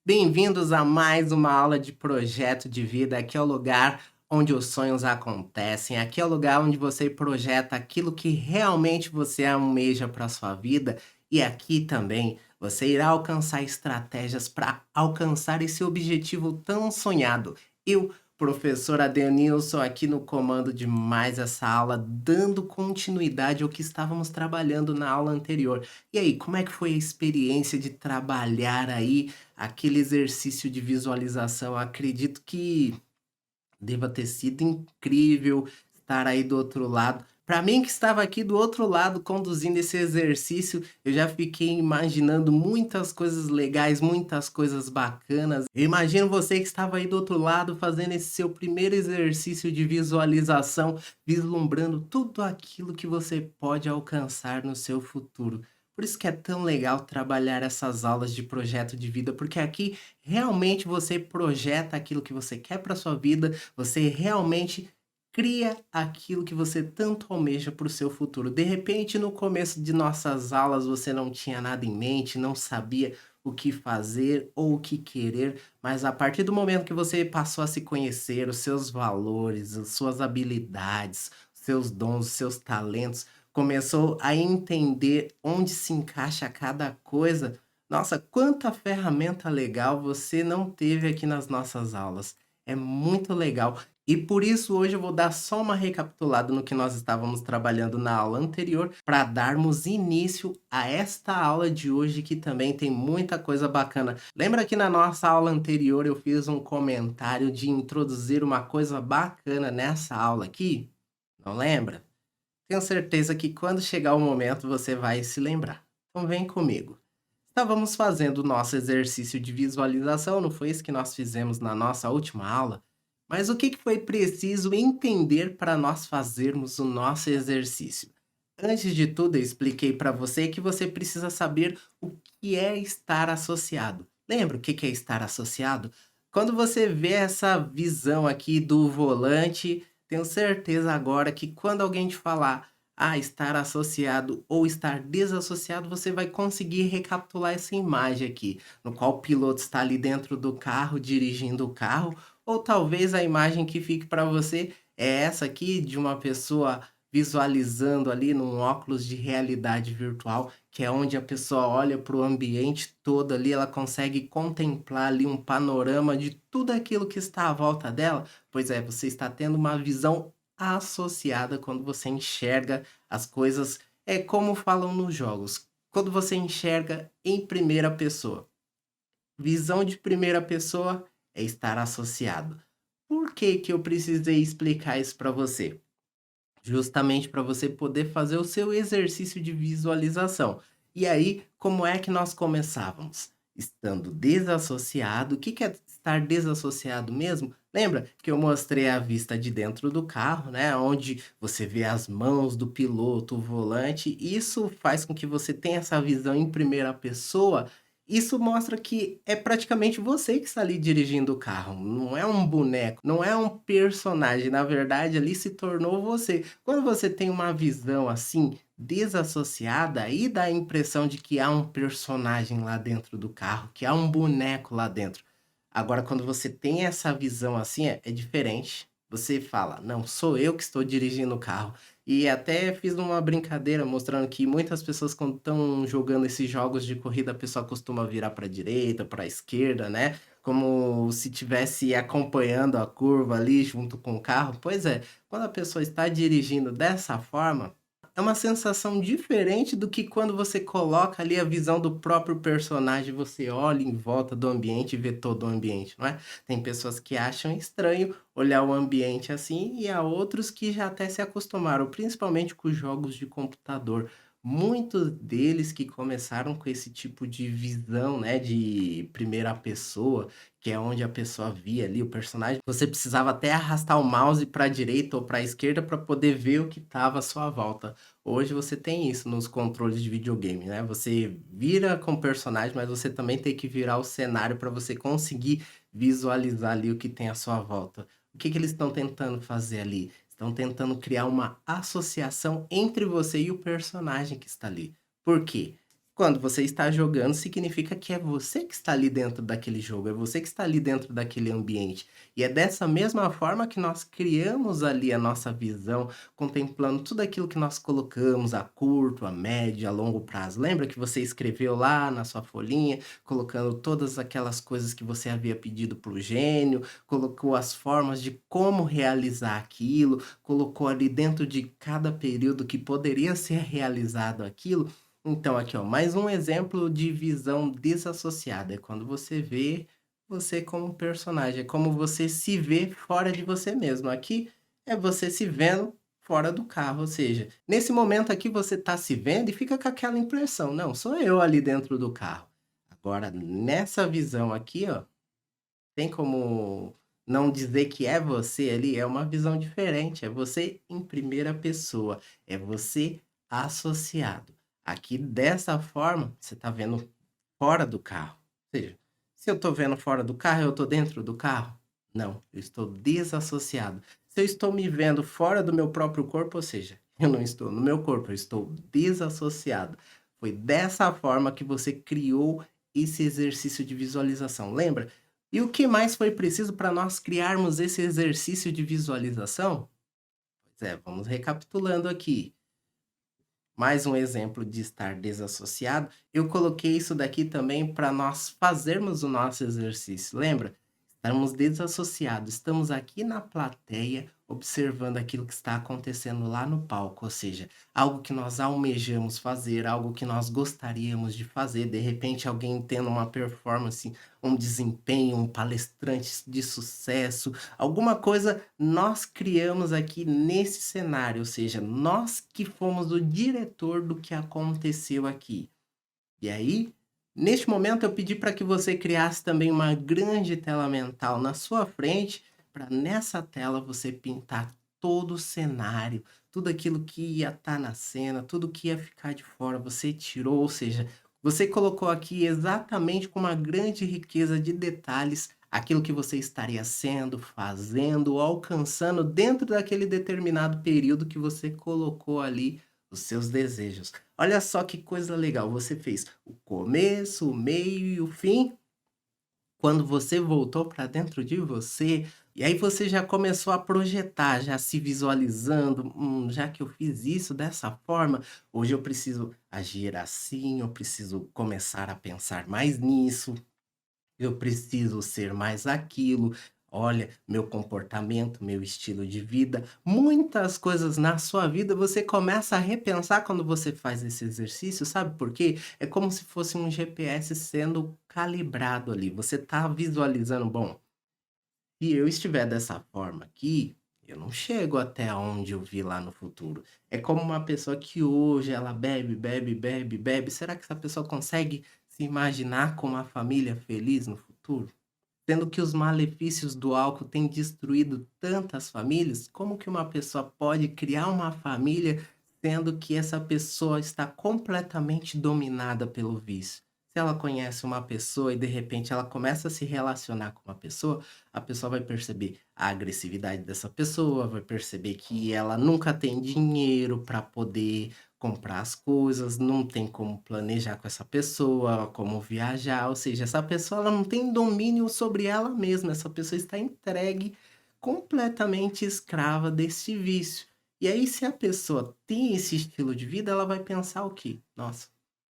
Bem-vindos a mais uma aula de projeto de vida. Aqui é o lugar onde os sonhos acontecem. Aqui é o lugar onde você projeta aquilo que realmente você almeja para sua vida. E aqui também você irá alcançar estratégias para alcançar esse objetivo tão sonhado. Eu, professor Adenilson, aqui no comando de mais essa aula, dando continuidade ao que estávamos trabalhando na aula anterior. E aí, como é que foi a experiência de trabalhar aí aquele exercício de visualização? Acredito que deva ter sido incrível estar aí do outro lado. Para mim que estava aqui do outro lado conduzindo esse exercício, eu já fiquei imaginando muitas coisas legais, muitas coisas bacanas. Eu imagino você que estava aí do outro lado fazendo esse seu primeiro exercício de visualização, vislumbrando tudo aquilo que você pode alcançar no seu futuro. Por isso que é tão legal trabalhar essas aulas de projeto de vida, porque aqui realmente você projeta aquilo que você quer para sua vida, você realmente cria aquilo que você tanto almeja para o seu futuro. De repente, no começo de nossas aulas, você não tinha nada em mente, não sabia o que fazer ou o que querer, mas a partir do momento que você passou a se conhecer, os seus valores, as suas habilidades, os seus dons, os seus talentos, começou a entender onde se encaixa cada coisa. Nossa, quanta ferramenta legal você não teve aqui nas nossas aulas. É muito legal. E por isso hoje eu vou dar só uma recapitulada no que nós estávamos trabalhando na aula anterior, para darmos início a esta aula de hoje que também tem muita coisa bacana. Lembra que na nossa aula anterior eu fiz um comentário de introduzir uma coisa bacana nessa aula aqui? Não lembra? Tenho certeza que quando chegar o momento você vai se lembrar. Então vem comigo. Estávamos fazendo o nosso exercício de visualização, não foi isso que nós fizemos na nossa última aula? Mas o que foi preciso entender para nós fazermos o nosso exercício? Antes de tudo, eu expliquei para você que você precisa saber o que é estar associado. Lembra o que é estar associado? Quando você vê essa visão aqui do volante, tenho certeza agora que quando alguém te falar estar associado ou estar desassociado, você vai conseguir recapitular essa imagem aqui, no qual o piloto está ali dentro do carro, dirigindo o carro, ou talvez a imagem que fique para você é essa aqui de uma pessoa visualizando ali num óculos de realidade virtual, que é onde a pessoa olha para o ambiente todo ali, ela consegue contemplar ali um panorama de tudo aquilo que está à volta dela. Pois é, você está tendo uma visão associada quando você enxerga as coisas, é como falam nos jogos, quando você enxerga em primeira pessoa. Visão de primeira pessoa é estar associado. Por que que eu precisei explicar isso para você? Justamente para você poder fazer o seu exercício de visualização. E aí, como é que nós começávamos? Estando desassociado. O que que é estar desassociado mesmo? Lembra que eu mostrei a vista de dentro do carro, né? Onde você vê as mãos do piloto, o volante. Isso faz com que você tenha essa visão em primeira pessoa. Isso mostra que é praticamente você que está ali dirigindo o carro, não é um boneco, não é um personagem, na verdade ali se tornou você. Quando você tem uma visão assim, desassociada, aí dá a impressão de que há um personagem lá dentro do carro, que há um boneco lá dentro. Agora, quando você tem essa visão assim, é diferente. Você fala, não, sou eu que estou dirigindo o carro. E até fiz uma brincadeira mostrando que muitas pessoas, quando estão jogando esses jogos de corrida, a pessoa costuma virar para a direita, para a esquerda, né? Como se estivesse acompanhando a curva ali junto com o carro. Pois é, quando a pessoa está dirigindo dessa forma, é uma sensação diferente do que quando você coloca ali a visão do próprio personagem, você olha em volta do ambiente e vê todo o ambiente, não é? Tem pessoas que acham estranho olhar o ambiente assim e há outros que já até se acostumaram, principalmente com os jogos de computador. Muitos deles que começaram com esse tipo de visão, né, de primeira pessoa, que é onde a pessoa via ali o personagem, você precisava até arrastar o mouse para a direita ou para a esquerda para poder ver o que estava à sua volta. Hoje você tem isso nos controles de videogame, né? Você vira com o personagem, mas você também tem que virar o cenário para você conseguir visualizar ali o que tem à sua volta. O que que eles estão tentando fazer ali? Estão tentando criar uma associação entre você e o personagem que está ali. Por quê? Quando você está jogando, significa que é você que está ali dentro daquele jogo, é você que está ali dentro daquele ambiente. E é dessa mesma forma que nós criamos ali a nossa visão, contemplando tudo aquilo que nós colocamos a curto, a médio, a longo prazo. Lembra que você escreveu lá na sua folhinha, colocando todas aquelas coisas que você havia pedido para o gênio, colocou as formas de como realizar aquilo, colocou ali dentro de cada período que poderia ser realizado aquilo? Então, aqui, ó, mais um exemplo de visão desassociada. É quando você vê você como personagem, é como você se vê fora de você mesmo. Aqui é você se vendo fora do carro, ou seja, nesse momento aqui você está se vendo e fica com aquela impressão, não, sou eu ali dentro do carro. Agora, nessa visão aqui, ó, tem como não dizer que é você ali, é uma visão diferente, é você em primeira pessoa, é você associado. Aqui dessa forma, você está vendo fora do carro. Ou seja, se eu estou vendo fora do carro, eu estou dentro do carro? Não, eu estou desassociado. Se eu estou me vendo fora do meu próprio corpo, ou seja, eu não estou no meu corpo, eu estou desassociado. Foi dessa forma que você criou esse exercício de visualização, lembra? E o que mais foi preciso para nós criarmos esse exercício de visualização? Pois é, vamos recapitulando aqui. Mais um exemplo de estar desassociado. Eu coloquei isso daqui também para nós fazermos o nosso exercício. Lembra? Estamos desassociados, estamos aqui na plateia observando aquilo que está acontecendo lá no palco, ou seja, algo que nós almejamos fazer, algo que nós gostaríamos de fazer, de repente alguém tendo uma performance, um desempenho, um palestrante de sucesso, alguma coisa nós criamos aqui nesse cenário, ou seja, nós que fomos o diretor do que aconteceu aqui. E aí, neste momento, eu pedi para que você criasse também uma grande tela mental na sua frente, para nessa tela você pintar todo o cenário, tudo aquilo que ia estar na cena, tudo que ia ficar de fora, você tirou, ou seja, você colocou aqui exatamente com uma grande riqueza de detalhes aquilo que você estaria sendo, fazendo, alcançando dentro daquele determinado período que você colocou ali os seus desejos. Olha só que coisa legal, você fez o começo, o meio e o fim. Quando você voltou para dentro de você, e aí você já começou a projetar, já se visualizando, já que eu fiz isso dessa forma, hoje eu preciso agir assim, eu preciso começar a pensar mais nisso, eu preciso ser mais aquilo. Olha, meu comportamento, meu estilo de vida, muitas coisas na sua vida você começa a repensar quando você faz esse exercício, sabe por quê? É como se fosse um GPS sendo calibrado ali. Você está visualizando, bom, se eu estiver dessa forma aqui, eu não chego até onde eu vi lá no futuro. É como uma pessoa que hoje ela bebe, bebe, bebe, bebe. Será que essa pessoa consegue se imaginar com uma família feliz no futuro? Sendo que os malefícios do álcool têm destruído tantas famílias, como que uma pessoa pode criar uma família sendo que essa pessoa está completamente dominada pelo vício? Se ela conhece uma pessoa e de repente ela começa a se relacionar com uma pessoa, a pessoa vai perceber a agressividade dessa pessoa, vai perceber que ela nunca tem dinheiro para poder comprar as coisas, não tem como planejar com essa pessoa, como viajar, ou seja, essa pessoa ela não tem domínio sobre ela mesma, essa pessoa está entregue, completamente escrava desse vício. E aí, se a pessoa tem esse estilo de vida, ela vai pensar o quê? Nossa,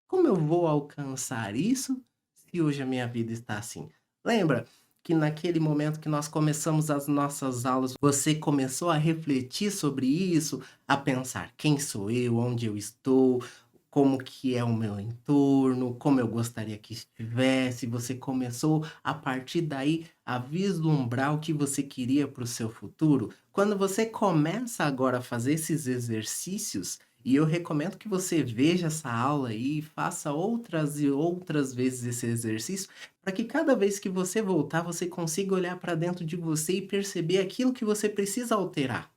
como eu vou alcançar isso se hoje a minha vida está assim? Lembra que naquele momento que nós começamos as nossas aulas, você começou a refletir sobre isso, a pensar quem sou eu, onde eu estou, como que é o meu entorno, como eu gostaria que estivesse. Você começou a partir daí a vislumbrar o que você queria para o seu futuro. Quando você começa agora a fazer esses exercícios, e eu recomendo que você veja essa aula aí e faça outras e outras vezes esse exercício, para que cada vez que você voltar, você consiga olhar para dentro de você e perceber aquilo que você precisa alterar.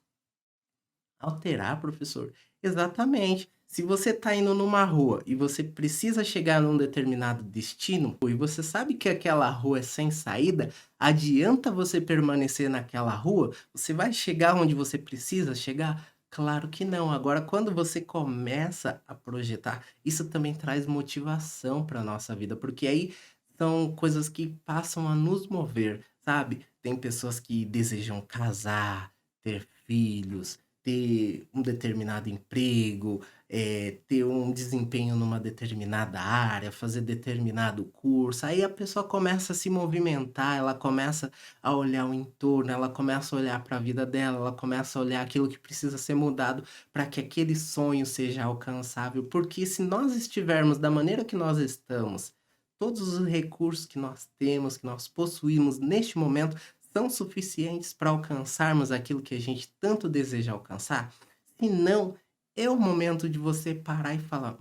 Alterar, professor? Exatamente. Se você está indo numa rua e você precisa chegar num determinado destino, e você sabe que aquela rua é sem saída, adianta você permanecer naquela rua? Você vai chegar onde você precisa chegar? Claro que não. Agora, quando você começa a projetar, isso também traz motivação para a nossa vida, porque aí são coisas que passam a nos mover, sabe? Tem pessoas que desejam casar, ter filhos, ter um determinado emprego, ter um desempenho numa determinada área, fazer determinado curso. Aí a pessoa começa a se movimentar, ela começa a olhar o entorno, ela começa a olhar para a vida dela, ela começa a olhar aquilo que precisa ser mudado para que aquele sonho seja alcançável. Porque se nós estivermos da maneira que nós estamos, todos os recursos que nós temos, que nós possuímos neste momento, são suficientes para alcançarmos aquilo que a gente tanto deseja alcançar? Se não, é o momento de você parar e falar: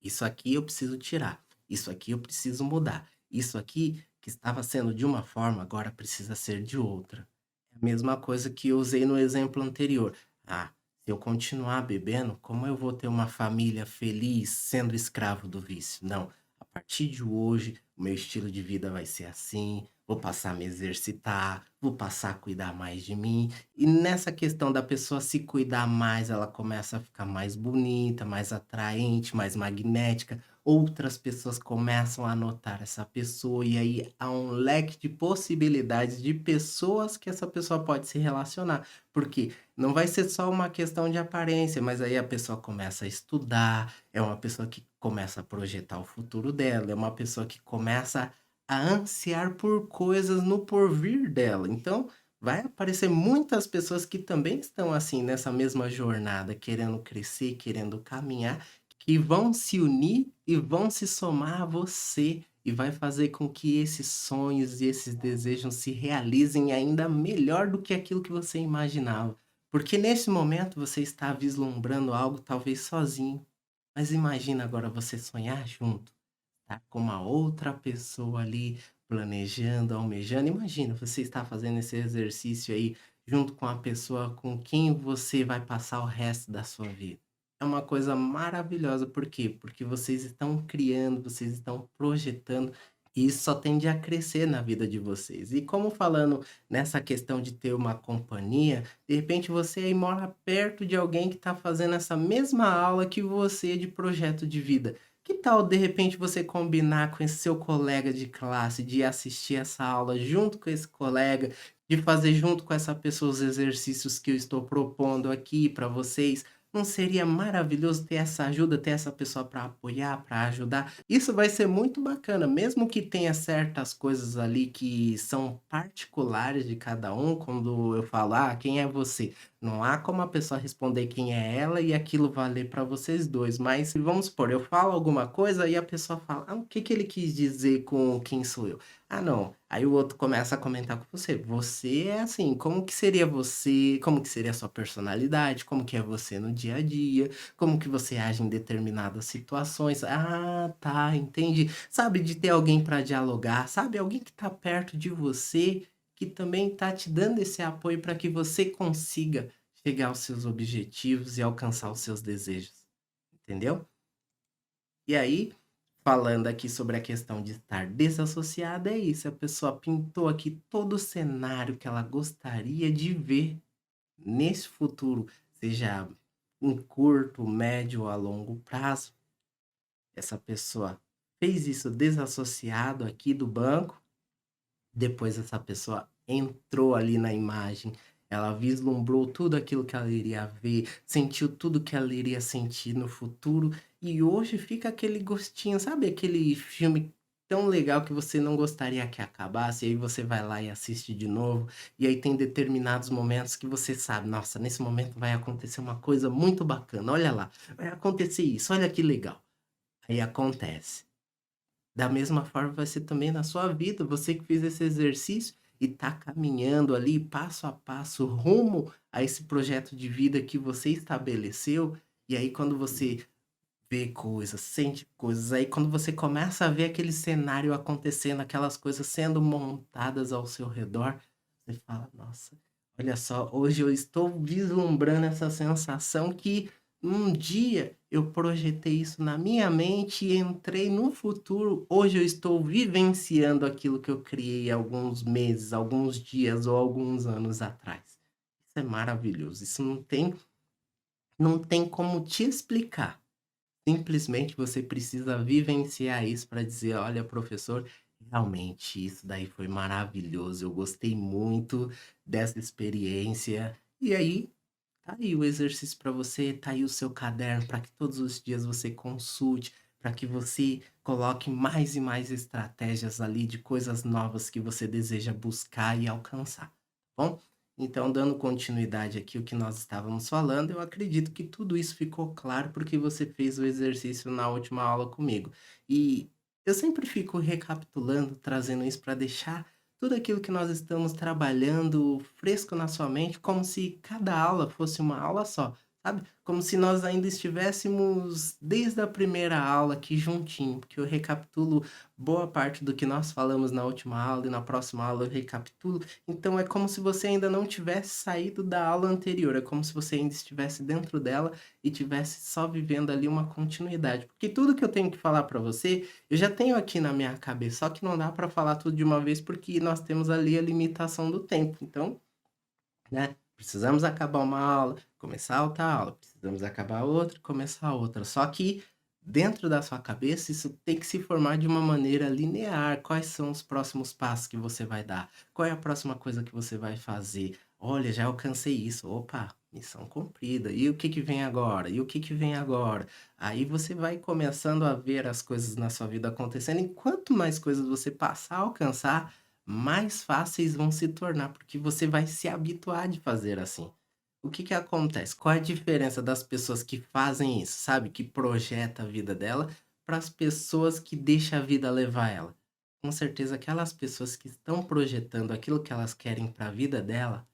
isso aqui eu preciso tirar, isso aqui eu preciso mudar, isso aqui que estava sendo de uma forma, agora precisa ser de outra. É a mesma coisa que eu usei no exemplo anterior. Ah, se eu continuar bebendo, como eu vou ter uma família feliz sendo escravo do vício? Não. A partir de hoje, o meu estilo de vida vai ser assim, vou passar a me exercitar, vou passar a cuidar mais de mim. E nessa questão da pessoa se cuidar mais, ela começa a ficar mais bonita, mais atraente, mais magnética. Outras pessoas começam a notar essa pessoa, e aí há um leque de possibilidades de pessoas que essa pessoa pode se relacionar. Porque não vai ser só uma questão de aparência, mas aí a pessoa começa a estudar, é uma pessoa que começa a projetar o futuro dela, é uma pessoa que começa a ansiar por coisas no porvir dela. Então, vai aparecer muitas pessoas que também estão assim nessa mesma jornada, querendo crescer, querendo caminhar, que vão se unir e vão se somar a você e vai fazer com que esses sonhos e esses desejos se realizem ainda melhor do que aquilo que você imaginava. Porque nesse momento você está vislumbrando algo talvez sozinho, mas imagina agora você sonhar junto, tá com uma outra pessoa ali planejando, almejando. Imagina, você está fazendo esse exercício aí junto com a pessoa com quem você vai passar o resto da sua vida. É uma coisa maravilhosa, por quê? Porque vocês estão criando, vocês estão projetando, e isso só tende a crescer na vida de vocês. E como falando nessa questão de ter uma companhia, de repente você aí mora perto de alguém que está fazendo essa mesma aula que você de projeto de vida. Que tal, de repente, você combinar com esse seu colega de classe, de assistir essa aula junto com esse colega, de fazer junto com essa pessoa os exercícios que eu estou propondo aqui para vocês? Não seria maravilhoso ter essa ajuda, ter essa pessoa para apoiar, para ajudar? Isso vai ser muito bacana, mesmo que tenha certas coisas ali que são particulares de cada um, quando eu falo: "Ah, quem é você?". Não há como a pessoa responder quem é ela e aquilo valer para vocês dois, mas se vamos supor, eu falo alguma coisa e a pessoa fala: "Ah, o que que ele quis dizer com quem sou eu?". "Ah, não". Aí o outro começa a comentar com você: "Você é assim, como que seria você? Como que seria a sua personalidade? Como que é você no dia a dia? Como que você age em determinadas situações?". "Ah, tá, entendi". Sabe, de ter alguém para dialogar, sabe, alguém que está perto de você, que também está te dando esse apoio para que você consiga chegar aos seus objetivos e alcançar os seus desejos, entendeu? E aí, falando aqui sobre a questão de estar desassociada, é isso, a pessoa pintou aqui todo o cenário que ela gostaria de ver nesse futuro, seja em curto, médio ou a longo prazo. Essa pessoa fez isso desassociado aqui do banco. Depois essa pessoa entrou ali na imagem, ela vislumbrou tudo aquilo que ela iria ver, sentiu tudo que ela iria sentir no futuro, e hoje fica aquele gostinho, sabe aquele filme tão legal que você não gostaria que acabasse, e aí você vai lá e assiste de novo, e aí tem determinados momentos que você sabe: "Nossa, nesse momento vai acontecer uma coisa muito bacana, olha lá, vai acontecer isso, olha que legal". Aí acontece. Da mesma forma vai ser também na sua vida, você que fez esse exercício e está caminhando ali passo a passo rumo a esse projeto de vida que você estabeleceu, e aí quando você vê coisas, sente coisas, aí quando você começa a ver aquele cenário acontecendo, aquelas coisas sendo montadas ao seu redor, você fala: "Nossa, olha só, hoje eu estou vislumbrando essa sensação que um dia eu projetei isso na minha mente e entrei no futuro, hoje eu estou vivenciando aquilo que eu criei alguns meses, alguns dias ou alguns anos atrás". Isso é maravilhoso, isso não tem como te explicar. Simplesmente você precisa vivenciar isso para dizer: "Olha, professor, realmente isso daí foi maravilhoso, eu gostei muito dessa experiência". E aí, tá aí o exercício para você, tá aí o seu caderno para que todos os dias você consulte, para que você coloque mais e mais estratégias ali de coisas novas que você deseja buscar e alcançar, tá bom? Então, dando continuidade aqui o que nós estávamos falando, eu acredito que tudo isso ficou claro porque você fez o exercício na última aula comigo. E eu sempre fico recapitulando, trazendo isso para deixar tudo aquilo que nós estamos trabalhando fresco na sua mente, como se cada aula fosse uma aula só, sabe? Como se nós ainda estivéssemos desde a primeira aula aqui juntinho, porque eu recapitulo boa parte do que nós falamos na última aula e na próxima aula eu recapitulo. Então é como se você ainda não tivesse saído da aula anterior, é como se você ainda estivesse dentro dela e tivesse só vivendo ali uma continuidade. Porque tudo que eu tenho que falar para você eu já tenho aqui na minha cabeça, só que não dá para falar tudo de uma vez, porque nós temos ali a limitação do tempo. Então, né, precisamos acabar uma aula, começar outra aula, precisamos acabar outra, começar outra. Só que dentro da sua cabeça isso tem que se formar de uma maneira linear. Quais são os próximos passos que você vai dar? Qual é a próxima coisa que você vai fazer? Olha, já alcancei isso. Opa, missão cumprida. E o que que vem agora? E o que que vem agora? Aí você vai começando a ver as coisas na sua vida acontecendo. E quanto mais coisas você passar a alcançar, mais fáceis vão se tornar, porque você vai se habituar de fazer assim. O que que acontece? Qual é a diferença das pessoas que fazem isso, sabe, que projeta a vida dela, para as pessoas que deixa a vida levar ela? Com certeza aquelas pessoas que estão projetando aquilo que elas querem para a vida dela,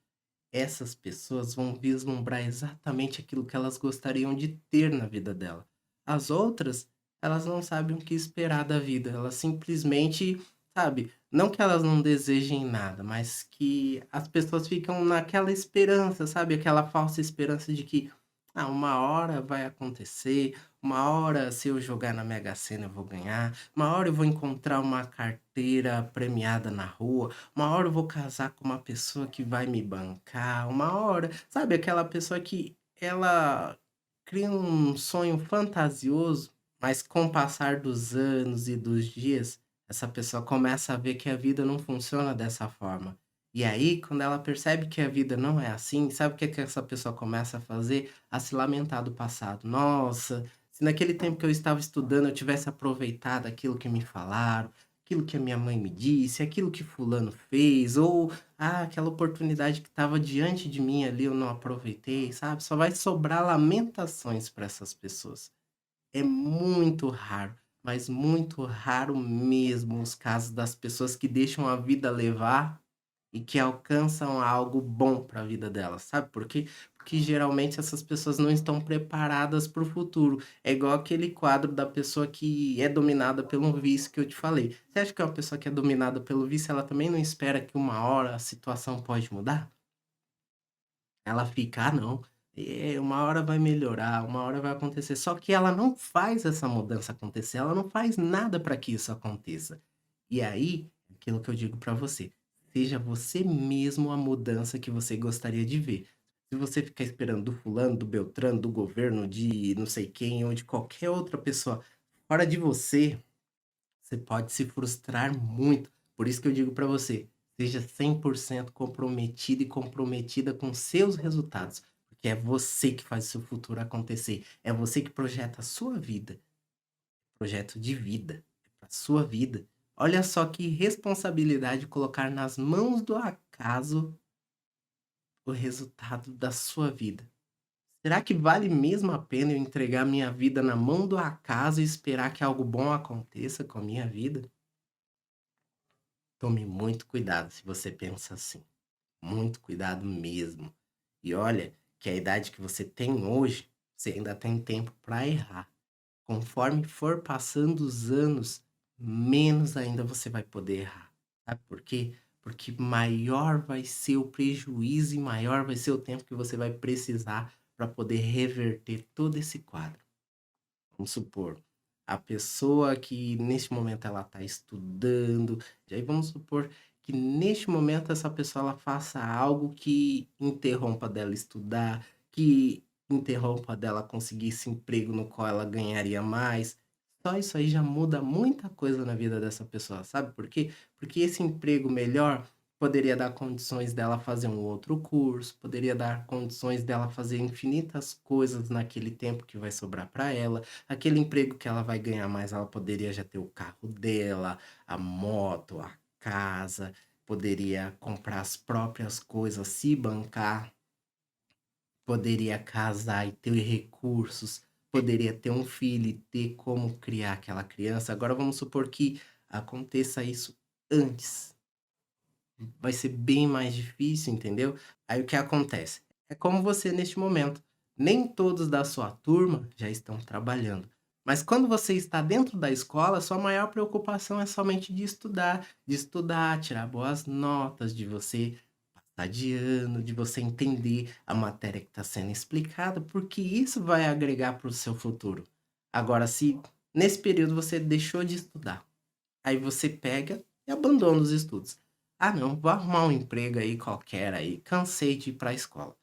essas pessoas vão vislumbrar exatamente aquilo que elas gostariam de ter na vida dela. As outras, elas não sabem o que esperar da vida, elas simplesmente, sabe, não que elas não desejem nada, mas que as pessoas ficam naquela esperança, sabe, aquela falsa esperança de que, ah, uma hora vai acontecer, uma hora se eu jogar na Mega Sena eu vou ganhar, uma hora eu vou encontrar uma carteira premiada na rua, uma hora eu vou casar com uma pessoa que vai me bancar, uma hora, sabe, aquela pessoa que ela cria um sonho fantasioso, mas com o passar dos anos e dos dias, essa pessoa começa a ver que a vida não funciona dessa forma. E aí, quando ela percebe que a vida não é assim, sabe o que que essa pessoa começa a fazer? A se lamentar do passado. Nossa, se naquele tempo que eu estava estudando eu tivesse aproveitado aquilo que me falaram, aquilo que a minha mãe me disse, aquilo que fulano fez, ou aquela oportunidade que estava diante de mim ali eu não aproveitei, sabe? Só vai sobrar lamentações para essas pessoas. É muito raro, mas muito raro mesmo os casos das pessoas que deixam a vida levar e que alcançam algo bom para a vida delas, sabe por quê? Porque geralmente essas pessoas não estão preparadas para o futuro. É igual aquele quadro da pessoa que é dominada pelo vício que eu te falei. Você acha que uma pessoa que é dominada pelo vício, ela também não espera que uma hora a situação pode mudar? Ela fica: "Ah, não, uma hora vai melhorar, uma hora vai acontecer", só que ela não faz essa mudança acontecer, ela não faz nada para que isso aconteça. E aí, aquilo que eu digo para você, seja você mesmo a mudança que você gostaria de ver. Se você ficar esperando do fulano, do beltrano, do governo, de não sei quem ou de qualquer outra pessoa fora de você, você pode se frustrar muito. Por isso que eu digo para você, seja 100% comprometido e comprometida com seus resultados, porque é você que faz o seu futuro acontecer, é você que projeta a sua vida, projeto de vida, é pra sua vida. Olha só que responsabilidade colocar nas mãos do acaso o resultado da sua vida. Será que vale mesmo a pena eu entregar minha vida na mão do acaso e esperar que algo bom aconteça com a minha vida? Tome muito cuidado se você pensa assim. Muito cuidado mesmo. E olha que a idade que você tem hoje, você ainda tem tempo para errar. Conforme for passando os anos, menos ainda você vai poder errar. Sabe por quê? Porque maior vai ser o prejuízo e maior vai ser o tempo que você vai precisar para poder reverter todo esse quadro. Vamos supor, a pessoa que neste momento ela está estudando, e aí vamos supor que neste momento essa pessoa ela faça algo que interrompa dela estudar, que interrompa dela conseguir esse emprego no qual ela ganharia mais. Só isso aí já muda muita coisa na vida dessa pessoa, sabe por quê? Porque esse emprego melhor poderia dar condições dela fazer um outro curso, poderia dar condições dela fazer infinitas coisas naquele tempo que vai sobrar para ela. Aquele emprego que ela vai ganhar mais, ela poderia já ter o carro dela, a moto, a casa, poderia comprar as próprias coisas, se bancar, poderia casar e ter recursos, poderia ter um filho e ter como criar aquela criança. Agora vamos supor que aconteça isso antes. Vai ser bem mais difícil, entendeu? Aí o que acontece? É como você neste momento. Nem todos da sua turma já estão trabalhando. Mas quando você está dentro da escola, sua maior preocupação é somente de estudar, tirar boas notas, de você passar de ano, de você entender a matéria que está sendo explicada, porque isso vai agregar para o seu futuro. Agora, se nesse período você deixou de estudar, aí você pega e abandona os estudos. Ah, não, vou arrumar um emprego aí qualquer aí, cansei de ir para a escola.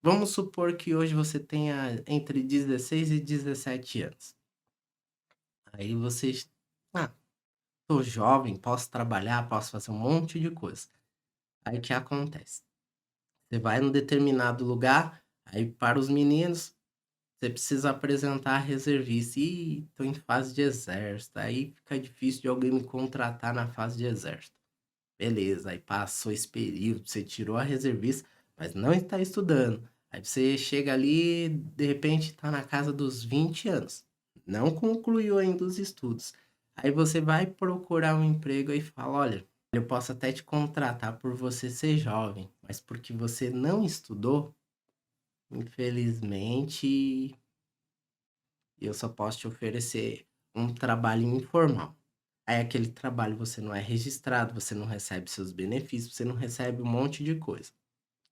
Vamos supor que hoje você tenha entre 16 e 17 anos. Aí você, ah, tô jovem, posso trabalhar, posso fazer um monte de coisa. Aí o que acontece? Você vai num determinado lugar, aí para os meninos, você precisa apresentar a reservista. Ih, tô em fase de exército. Aí fica difícil de alguém me contratar na fase de exército. Beleza, aí passou esse período, você tirou a reservista, mas não está estudando. Aí você chega ali, de repente está na casa dos 20 anos. Não concluiu ainda os estudos. Aí você vai procurar um emprego e fala: olha, eu posso até te contratar por você ser jovem, mas porque você não estudou, infelizmente, eu só posso te oferecer um trabalho informal. Aí aquele trabalho você não é registrado, você não recebe seus benefícios, você não recebe um monte de coisa.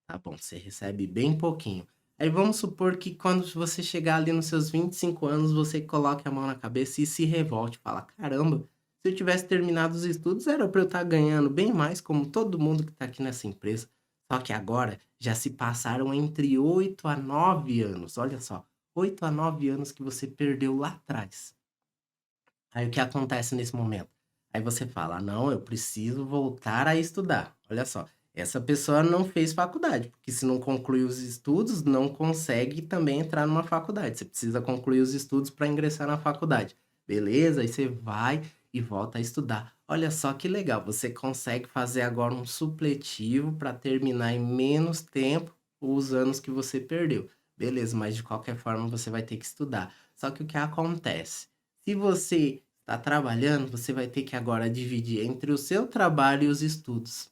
Tá bom, você recebe bem pouquinho. Aí vamos supor que quando você chegar ali nos seus 25 anos, você coloque a mão na cabeça e se revolte. Fala, caramba, se eu tivesse terminado os estudos, era para eu estar ganhando bem mais, como todo mundo que está aqui nessa empresa. Só que agora já se passaram entre 8 a 9 anos. Olha só, 8 a 9 anos que você perdeu lá atrás. Aí o que acontece nesse momento? Aí você fala: "Não, eu preciso voltar a estudar". Olha só, essa pessoa não fez faculdade, porque se não concluir os estudos, não consegue também entrar numa faculdade. Você precisa concluir os estudos para ingressar na faculdade. Beleza? Aí você vai e volta a estudar. Olha só que legal, você consegue fazer agora um supletivo para terminar em menos tempo os anos que você perdeu. Beleza, mas de qualquer forma você vai ter que estudar. Só que o que acontece? Se você está trabalhando, você vai ter que agora dividir entre o seu trabalho e os estudos.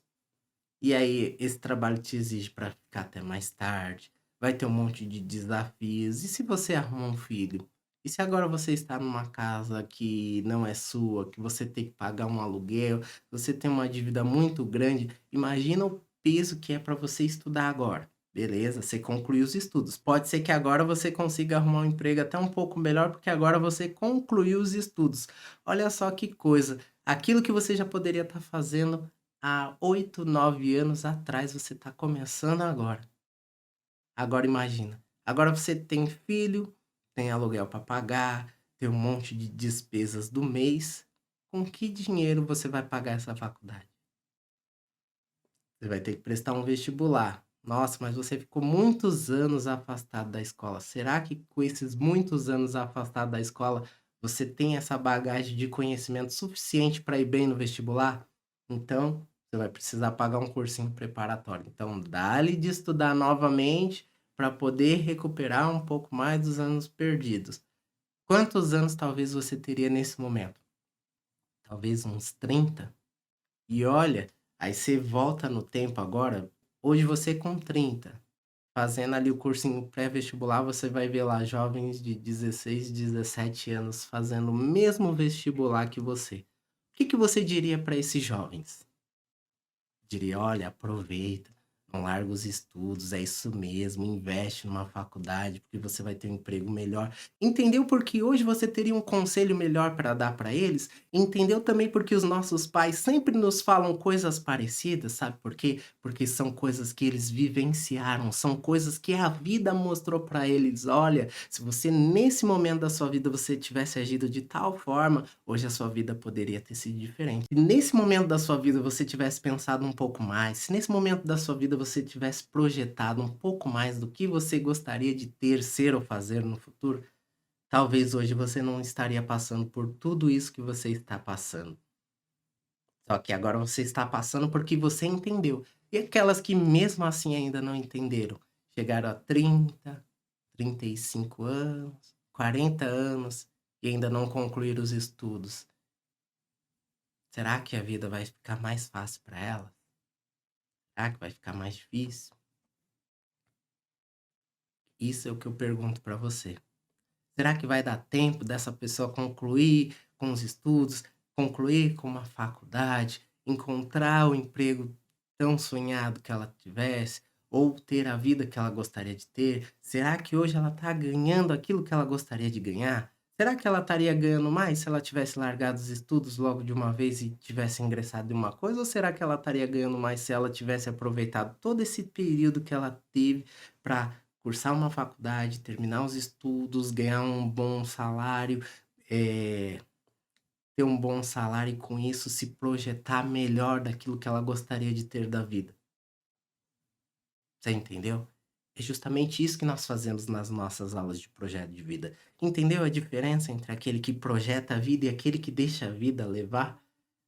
E aí, esse trabalho te exige para ficar até mais tarde, vai ter um monte de desafios. E se você arrumar um filho? E se agora você está numa casa que não é sua, que você tem que pagar um aluguel, você tem uma dívida muito grande, imagina o peso que é para você estudar agora. Beleza, você concluiu os estudos. Pode ser que agora você consiga arrumar um emprego até um pouco melhor, porque agora você concluiu os estudos. Olha só que coisa. Aquilo que você já poderia estar fazendo há 8, 9 anos atrás, você está começando agora. Agora imagina, agora você tem filho, tem aluguel para pagar, tem um monte de despesas do mês. Com que dinheiro você vai pagar essa faculdade? Você vai ter que prestar um vestibular. Nossa, mas você ficou muitos anos afastado da escola. Será que com esses muitos anos afastado da escola, você tem essa bagagem de conhecimento suficiente para ir bem no vestibular? Então, você vai precisar pagar um cursinho preparatório. Então, dá-lhe de estudar novamente para poder recuperar um pouco mais dos anos perdidos. Quantos anos talvez você teria nesse momento? Talvez uns 30. E olha, aí você volta no tempo agora, hoje você com 30, fazendo ali o cursinho pré-vestibular, você vai ver lá jovens de 16, 17 anos fazendo o mesmo vestibular que você. O que que você diria para esses jovens? Diria: "Olha, aproveita, Não larga os estudos, é isso mesmo, investe numa faculdade, porque você vai ter um emprego melhor. Entendeu porque hoje você teria um conselho melhor para dar para eles? Entendeu também porque os nossos pais sempre nos falam coisas parecidas, sabe por quê? Porque são coisas que eles vivenciaram, são coisas que a vida mostrou para eles. Olha, se você nesse momento da sua vida você tivesse agido de tal forma, hoje a sua vida poderia ter sido diferente. Se nesse momento da sua vida você tivesse pensado um pouco mais, se nesse momento da sua vida você tivesse projetado um pouco mais do que você gostaria de ter, ser ou fazer no futuro, talvez hoje você não estaria passando por tudo isso que você está passando. Só que agora você está passando porque você entendeu. E aquelas que mesmo assim ainda não entenderam, chegaram a 30, 35 anos, 40 anos e ainda não concluíram os estudos. Será que a vida vai ficar mais fácil para ela? Será que vai ficar mais difícil? Isso é o que eu pergunto para você. Será que vai dar tempo dessa pessoa concluir com os estudos, concluir com uma faculdade, encontrar o emprego tão sonhado que ela tivesse, ou ter a vida que ela gostaria de ter? Será que hoje ela está ganhando aquilo que ela gostaria de ganhar? Será que ela estaria ganhando mais se ela tivesse largado os estudos logo de uma vez e tivesse ingressado em uma coisa? Ou será que ela estaria ganhando mais se ela tivesse aproveitado todo esse período que ela teve para cursar uma faculdade, terminar os estudos, ganhar um bom salário, eh, ter um bom salário e com isso se projetar melhor daquilo que ela gostaria de ter da vida. Você entendeu? É justamente isso que nós fazemos nas nossas aulas de projeto de vida. Entendeu a diferença entre aquele que projeta a vida e aquele que deixa a vida levar?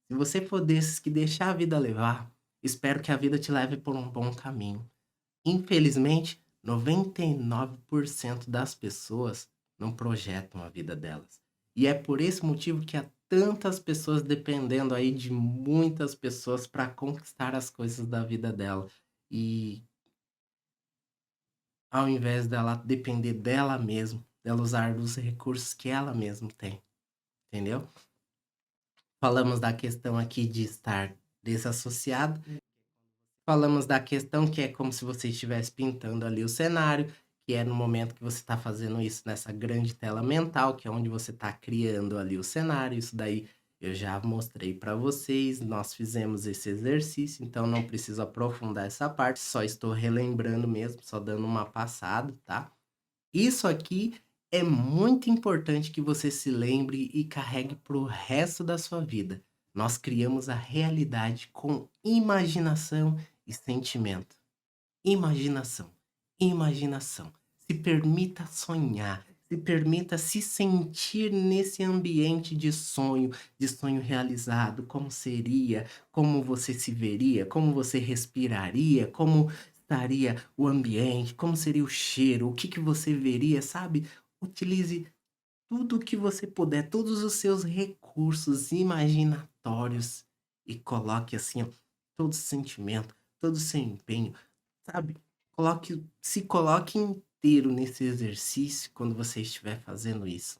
Se você for desses que deixar a vida levar, espero que a vida te leve por um bom caminho. Infelizmente, 99% das pessoas não projetam a vida delas. E é por esse motivo que há tantas pessoas dependendo aí de muitas pessoas para conquistar as coisas da vida dela. E ao invés dela depender dela mesma, dela usar dos recursos que ela mesma tem, entendeu? Falamos da questão aqui de estar desassociado. Falamos da questão que é como se você estivesse pintando ali o cenário, que é no momento que você está fazendo isso nessa grande tela mental, que é onde você está criando ali o cenário. Isso daí eu já mostrei para vocês, nós fizemos esse exercício, então não preciso aprofundar essa parte, só estou relembrando mesmo, só dando uma passada, tá? Isso aqui é muito importante que você se lembre e carregue para o resto da sua vida. Nós criamos a realidade com imaginação e sentimento. Imaginação, imaginação. Se permita sonhar, se permita se sentir nesse ambiente de sonho realizado, como seria, como você se veria, como você respiraria, como estaria o ambiente, como seria o cheiro, o que que você veria, sabe? Utilize tudo o que você puder, todos os seus recursos imaginatórios e coloque assim, ó, todo o sentimento, todo o seu empenho, sabe? Se coloque inteiro nesse exercício quando você estiver fazendo isso.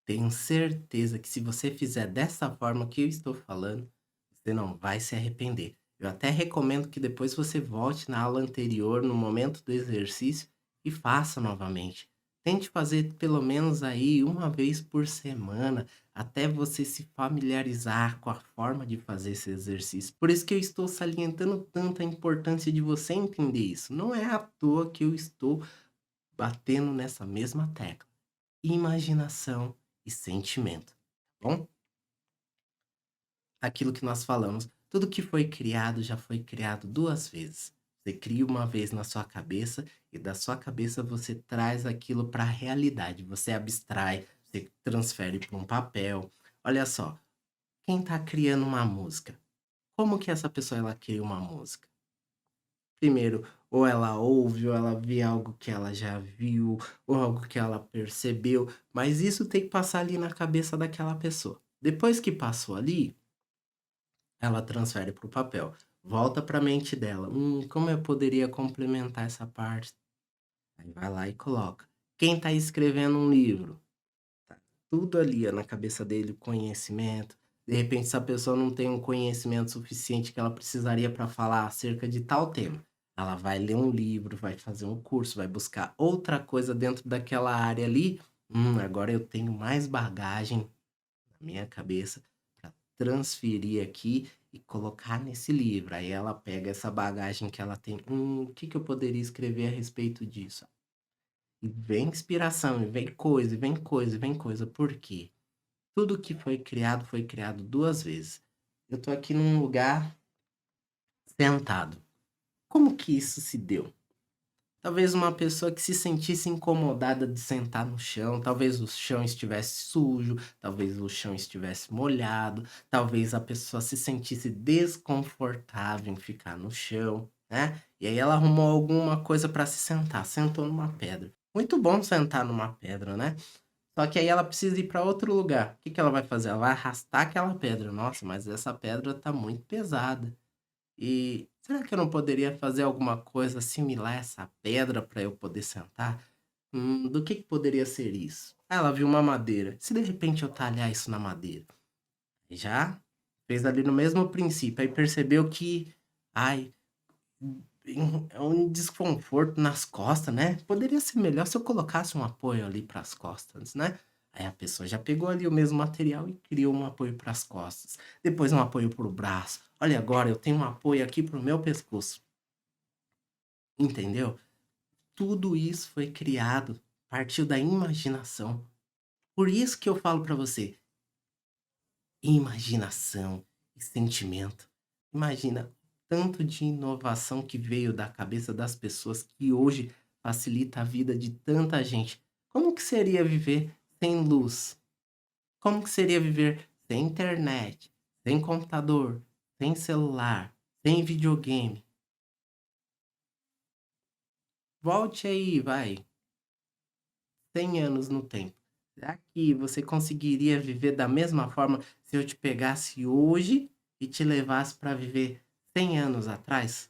Tenho certeza que se você fizer dessa forma que eu estou falando, você não vai se arrepender. Eu até recomendo que depois você volte na aula anterior, no momento do exercício, e faça novamente. Tente fazer pelo menos aí uma vez por semana, até você se familiarizar com a forma de fazer esse exercício. Por isso que eu estou salientando tanto a importância de você entender isso. Não é à toa que eu estou batendo nessa mesma tecla. Imaginação e sentimento, tá bom? Aquilo que nós falamos, tudo que foi criado já foi criado 2 vezes. Você cria uma vez na sua cabeça e da sua cabeça você traz aquilo para a realidade, você abstrai, você transfere para um papel. Olha só, quem está criando uma música, como que essa pessoa ela cria uma música? Primeiro, ou ela ouve, ou ela vê algo que ela já viu, ou algo que ela percebeu, mas isso tem que passar ali na cabeça daquela pessoa. Depois que passou ali, ela transfere para o papel, volta para a mente dela. Como eu poderia complementar essa parte? Aí vai lá e coloca. Quem está escrevendo um livro? Tá tudo ali ó, na cabeça dele, conhecimento. De repente, essa pessoa não tem um conhecimento suficiente que ela precisaria para falar acerca de tal tema. Ela vai ler um livro, vai fazer um curso, vai buscar outra coisa dentro daquela área ali. Agora eu tenho mais bagagem na minha cabeça para transferir aqui e colocar nesse livro. Aí ela pega essa bagagem que ela tem. O que que eu poderia escrever a respeito disso? E vem inspiração, e vem coisa, e vem coisa, e vem coisa. Por quê? Tudo que foi criado duas vezes. Eu tô aqui num lugar sentado. Como que isso se deu? Talvez uma pessoa que se sentisse incomodada de sentar no chão, talvez o chão estivesse sujo, talvez o chão estivesse molhado, talvez a pessoa se sentisse desconfortável em ficar no chão, né? E aí ela arrumou alguma coisa para se sentar, sentou numa pedra. Muito bom sentar numa pedra, né? Só que aí ela precisa ir para outro lugar. O que que ela vai fazer? Ela vai arrastar aquela pedra. Nossa, mas essa pedra tá muito pesada. E será que eu não poderia fazer alguma coisa similar a essa pedra para eu poder sentar? Do que poderia ser isso? Ah, ela viu uma madeira. Se de repente eu talhar isso na madeira? Já fez ali no mesmo princípio. Aí percebeu que, ai, é um desconforto nas costas, né? Poderia ser melhor se eu colocasse um apoio ali para as costas, né? Aí a pessoa já pegou ali o mesmo material e criou um apoio para as costas. Depois um apoio para o braço. Olha, agora eu tenho um apoio aqui para o meu pescoço. Entendeu? Tudo isso foi criado, partiu da imaginação. Por isso que eu falo para você, imaginação e sentimento. Imagina tanto de inovação que veio da cabeça das pessoas que hoje facilita a vida de tanta gente. Como que seria viver sem luz? Como que seria viver sem internet, sem computador, sem celular, sem videogame? Volte aí, vai, 100 anos no tempo. Será que você conseguiria viver da mesma forma se eu te pegasse hoje e te levasse para viver 100 anos atrás?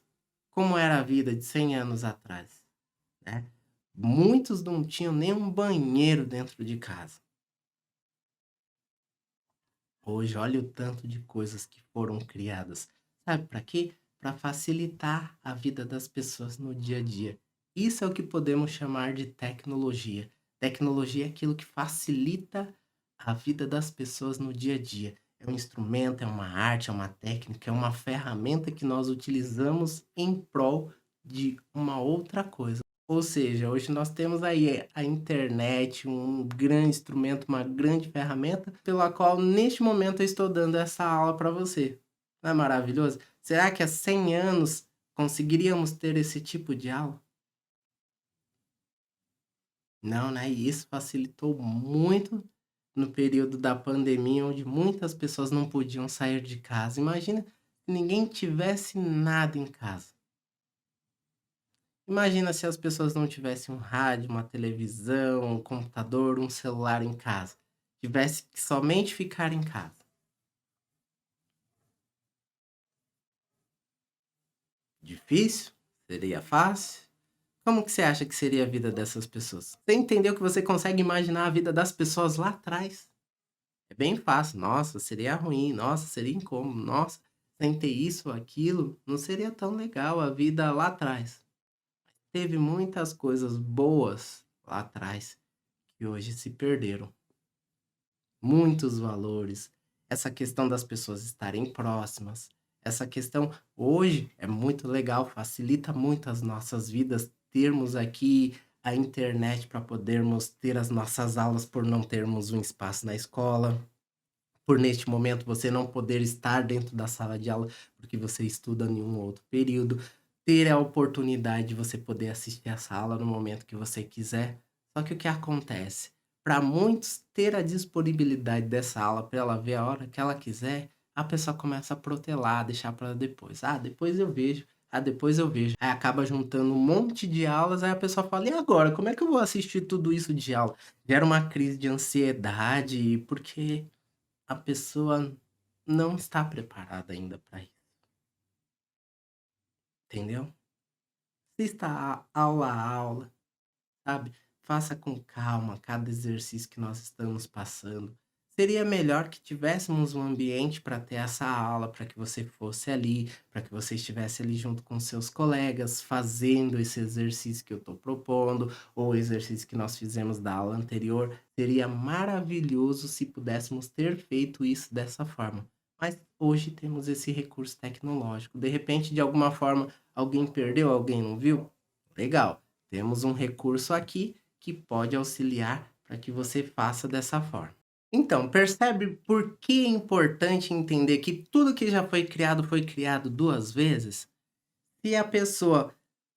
Como era a vida de 100 anos atrás, né? Muitos não tinham nem um banheiro dentro de casa. Hoje, olha o tanto de coisas que foram criadas. Sabe para quê? Para facilitar a vida das pessoas no dia a dia. Isso é o que podemos chamar de tecnologia. Tecnologia é aquilo que facilita a vida das pessoas no dia a dia. É um instrumento, é uma arte, é uma técnica, é uma ferramenta que nós utilizamos em prol de uma outra coisa. Ou seja, hoje nós temos aí a internet, um grande instrumento, uma grande ferramenta, pela qual neste momento eu estou dando essa aula para você. Não é maravilhoso? Será que há 100 anos conseguiríamos ter esse tipo de aula? Não, né? E isso facilitou muito no período da pandemia, onde muitas pessoas não podiam sair de casa. Imagina se ninguém tivesse nada em casa. Imagina se as pessoas não tivessem um rádio, uma televisão, um computador, um celular em casa. Tivesse que somente ficar em casa. Difícil? Seria fácil? Como que você acha que seria a vida dessas pessoas? Você entendeu que você consegue imaginar a vida das pessoas lá atrás? É bem fácil. Nossa, seria ruim. Nossa, seria incômodo. Nossa, sem ter isso ou aquilo, não seria tão legal a vida lá atrás. Teve muitas coisas boas lá atrás que hoje se perderam. Muitos valores, essa questão das pessoas estarem próximas, essa questão hoje é muito legal, facilita muito as nossas vidas termos aqui a internet para podermos ter as nossas aulas por não termos um espaço na escola, por neste momento você não poder estar dentro da sala de aula porque você estuda em um outro período, ter a oportunidade de você poder assistir essa aula no momento que você quiser. Só que o que acontece? Para muitos, ter a disponibilidade dessa aula para ela ver a hora que ela quiser, a pessoa começa a protelar, deixar para depois. Ah, depois eu vejo. Ah, depois eu vejo. Aí acaba juntando um monte de aulas, aí a pessoa fala: e agora? Como é que eu vou assistir tudo isso de aula? Gera uma crise de ansiedade, porque a pessoa não está preparada ainda para isso, entendeu? Assista aula a aula, sabe? Faça com calma cada exercício que nós estamos passando. seria melhor que tivéssemos um ambiente para ter essa aula, para que você fosse ali, para que você estivesse ali junto com seus colegas, fazendo esse exercício que eu estou propondo, ou o exercício que nós fizemos da aula anterior. Seria maravilhoso se pudéssemos ter feito isso dessa forma. Mas hoje temos esse recurso tecnológico. De repente, de alguma forma, alguém perdeu, alguém não viu? Legal. Temos um recurso aqui que pode auxiliar para que você faça dessa forma. Então, percebe por que é importante entender que tudo que já foi criado duas vezes? Se a pessoa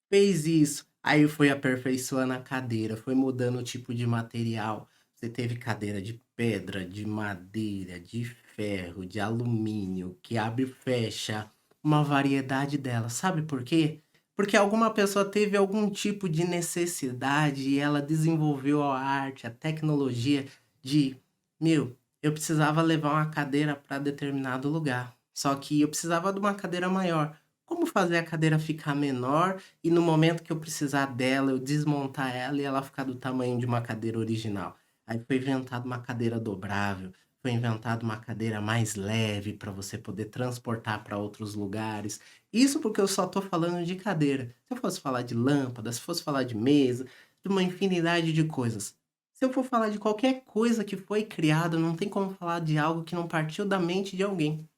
fez isso, aí foi aperfeiçoando a cadeira, foi mudando o tipo de material. Você teve cadeira de pedra, de madeira, de ferro, de alumínio, que abre e fecha, uma variedade delas. Sabe por quê? Porque alguma pessoa teve algum tipo de necessidade e ela desenvolveu a arte, a tecnologia de, meu, eu precisava levar uma cadeira para determinado lugar. Só que eu precisava de uma cadeira maior. Como fazer a cadeira ficar menor e no momento que eu precisar dela, eu desmontar ela e ela ficar do tamanho de uma cadeira original? Aí foi inventada uma cadeira dobrável, foi inventada uma cadeira mais leve para você poder transportar para outros lugares. Isso porque eu só estou falando de cadeira. Se eu fosse falar de lâmpada, se fosse falar de mesa, de uma infinidade de coisas. Se eu for falar de qualquer coisa que foi criada, não tem como falar de algo que não partiu da mente de alguém,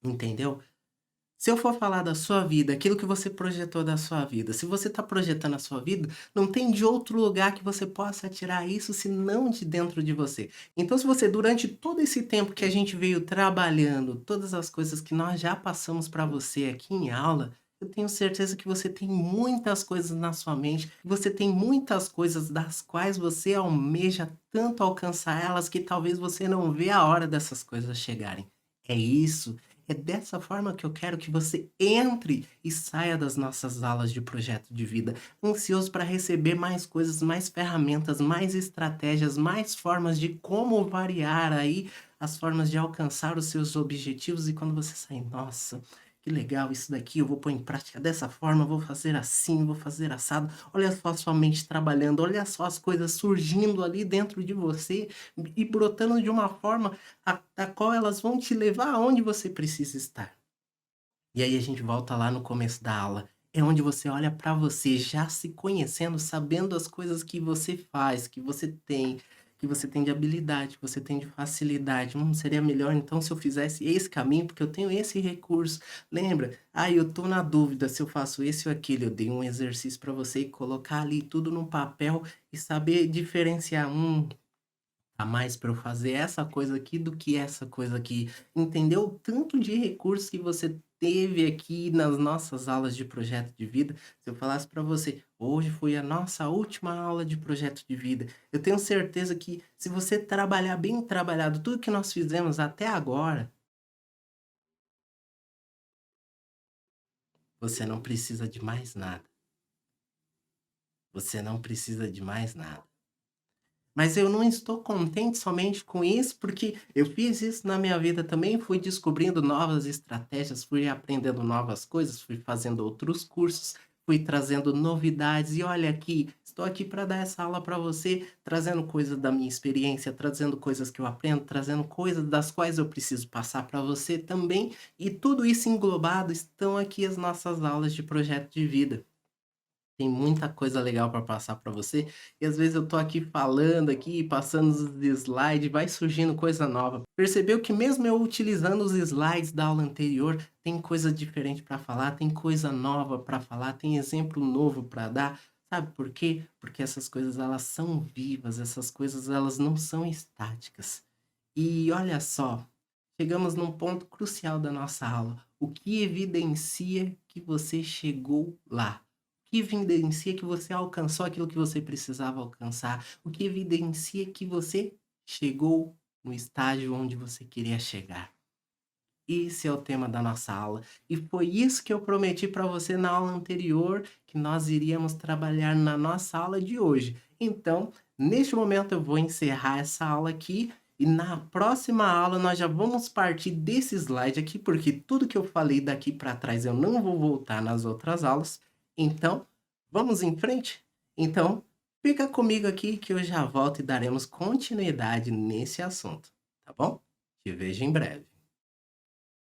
entendeu? Se eu for falar da sua vida, aquilo que você projetou da sua vida, se você está projetando a sua vida, não tem de outro lugar que você possa tirar isso senão de dentro de você. Então, se você, durante todo esse tempo que a gente veio trabalhando, todas as coisas que nós já passamos para você aqui em aula, eu tenho certeza que você tem muitas coisas na sua mente, você tem muitas coisas das quais você almeja tanto alcançar elas que talvez você não vê a hora dessas coisas chegarem. É isso. É dessa forma que eu quero que você entre e saia das nossas aulas de projeto de vida, ansioso para receber mais coisas, mais ferramentas, mais estratégias, mais formas de como variar aí as formas de alcançar os seus objetivos. E quando você sair, nossa, que legal isso daqui, eu vou pôr em prática dessa forma, vou fazer assim, vou fazer assado. Olha só a sua mente trabalhando, olha só as coisas surgindo ali dentro de você e brotando de uma forma a qual elas vão te levar aonde você precisa estar. E aí a gente volta lá no começo da aula. É onde você olha para você, já se conhecendo, sabendo as coisas que você faz, que você tem de habilidade, que você tem de facilidade. Seria melhor então se eu fizesse esse caminho, porque eu tenho esse recurso. Lembra? Ah, eu tô na dúvida se eu faço esse ou aquele. Eu dei um exercício para você colocar ali tudo no papel e saber diferenciar. A mais para eu fazer essa coisa aqui do que essa coisa aqui. Entendeu o tanto de recursos que você teve aqui nas nossas aulas de projeto de vida? Se eu falasse para você, hoje foi a nossa última aula de projeto de vida. Eu tenho certeza que se você trabalhar bem trabalhado tudo que nós fizemos até agora, você não precisa de mais nada. Você não precisa de mais nada. Mas eu não estou contente somente com isso, porque eu fiz isso na minha vida também, fui descobrindo novas estratégias, fui aprendendo novas coisas, fui fazendo outros cursos, fui trazendo novidades e olha aqui, estou aqui para dar essa aula para você, trazendo coisas da minha experiência, trazendo coisas que eu aprendo, trazendo coisas das quais eu preciso passar para você também, e tudo isso englobado estão aqui as nossas aulas de projeto de vida. Tem muita coisa legal para passar para você, e às vezes eu tô aqui falando aqui, passando os slides, vai surgindo coisa nova. Percebeu que mesmo eu utilizando os slides da aula anterior, tem coisa diferente para falar, tem coisa nova para falar, tem exemplo novo para dar. Sabe por quê? Porque essas coisas elas são vivas, essas coisas elas não são estáticas. E olha só, chegamos num ponto crucial da nossa aula. O que evidencia que você chegou lá? O que evidencia que você alcançou aquilo que você precisava alcançar? O que evidencia que você chegou no estágio onde você queria chegar? Esse é o tema da nossa aula. E foi isso que eu prometi para você na aula anterior, que nós iríamos trabalhar na nossa aula de hoje. Então, neste momento eu vou encerrar essa aula aqui e na próxima aula nós já vamos partir desse slide aqui, porque tudo que eu falei daqui para trás eu não vou voltar nas outras aulas. Então, vamos em frente? Então, fica comigo aqui que eu já volto e daremos continuidade nesse assunto. tá bom? Te vejo em breve.